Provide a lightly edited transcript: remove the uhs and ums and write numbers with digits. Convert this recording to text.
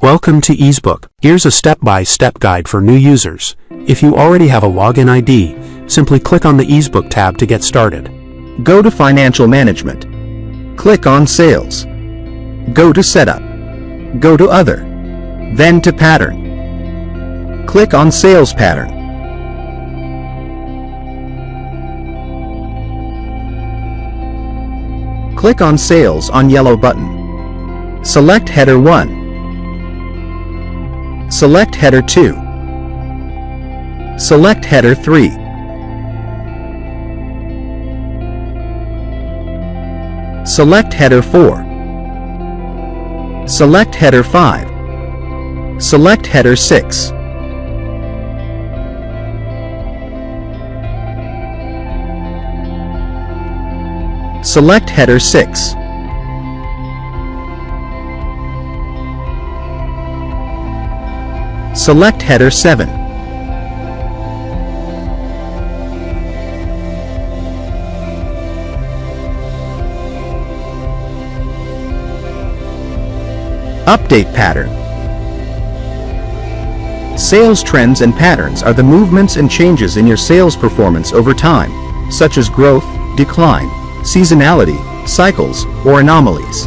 Welcome to EEZBOOK. Here's a step-by-step guide for new users. If you already have a login ID, simply click on the EEZBOOK tab to get started. Go to Financial Management. Click on Sales. Go to Setup. Go to Other. Then to Pattern. Click on Sales Pattern. Click on Sales on yellow button. Select Header 1. Select Header 2. Select Header 3. Select Header 4. Select Header 5. Select Header 6. Select Header 6. Select Header 7. Update pattern. Sales trends and patterns are the movements and changes in your sales performance over time, such as growth, decline, seasonality, cycles, or anomalies.